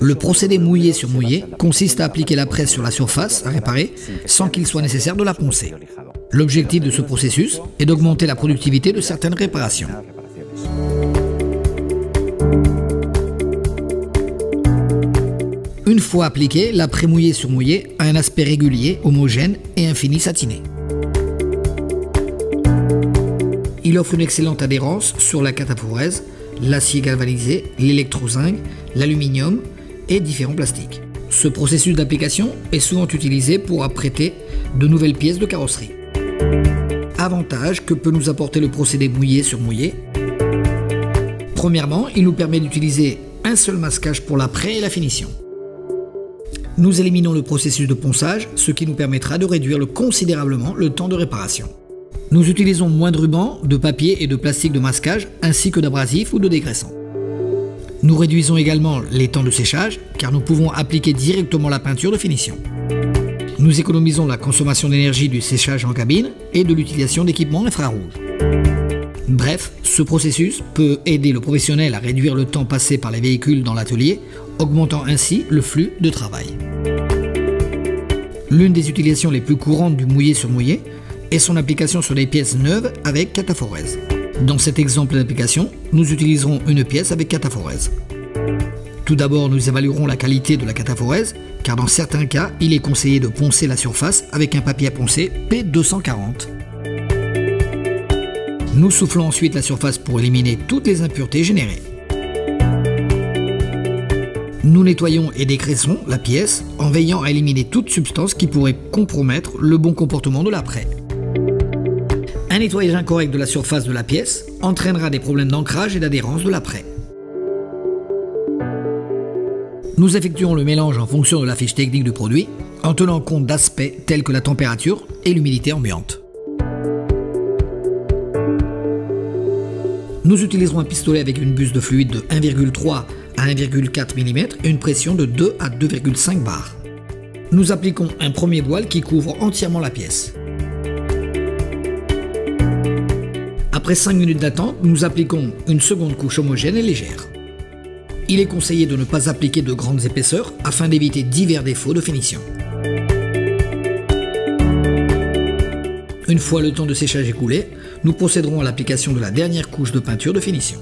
Le procédé mouillé sur mouillé consiste à appliquer la presse sur la surface à réparer sans qu'il soit nécessaire de la poncer. L'objectif de ce processus est d'augmenter la productivité de certaines réparations. Une fois appliqué, l'après mouillé sur mouillé a un aspect régulier, homogène et un fini satiné. Il offre une excellente adhérence sur la cataphorèse, l'acier galvanisé, l'électrozinc, l'aluminium et différents plastiques. Ce processus d'application est souvent utilisé pour apprêter de nouvelles pièces de carrosserie. Avantage que peut nous apporter le procédé mouillé sur mouillé. Premièrement, il nous permet d'utiliser un seul masquage pour l'après et la finition. Nous éliminons le processus de ponçage, ce qui nous permettra de réduire considérablement le temps de réparation. Nous utilisons moins de ruban, de papier et de plastique de masquage, ainsi que d'abrasifs ou de dégraissants. Nous réduisons également les temps de séchage, car nous pouvons appliquer directement la peinture de finition. Nous économisons la consommation d'énergie du séchage en cabine et de l'utilisation d'équipements infrarouges. Bref, ce processus peut aider le professionnel à réduire le temps passé par les véhicules dans l'atelier, augmentant ainsi le flux de travail. L'une des utilisations les plus courantes du mouillé sur mouillé est son application sur des pièces neuves avec cataphorèse. Dans cet exemple d'application, nous utiliserons une pièce avec cataphorèse. Tout d'abord, nous évaluerons la qualité de la cataphorèse, car dans certains cas, il est conseillé de poncer la surface avec un papier à poncer P240. Nous soufflons ensuite la surface pour éliminer toutes les impuretés générées. Nous nettoyons et dégraissons la pièce en veillant à éliminer toute substance qui pourrait compromettre le bon comportement de l'après. Un nettoyage incorrect de la surface de la pièce entraînera des problèmes d'ancrage et d'adhérence de l'après. Nous effectuons le mélange en fonction de la fiche technique du produit, en tenant compte d'aspects tels que la température et l'humidité ambiante. Nous utiliserons un pistolet avec une buse de fluide de 1,3 à 1,4 mm et une pression de 2 à 2,5 bars. Nous appliquons un premier voile qui couvre entièrement la pièce. Après 5 minutes d'attente, nous appliquons une seconde couche homogène et légère. Il est conseillé de ne pas appliquer de grandes épaisseurs afin d'éviter divers défauts de finition. Une fois le temps de séchage écoulé, nous procéderons à l'application de la dernière couche de peinture de finition.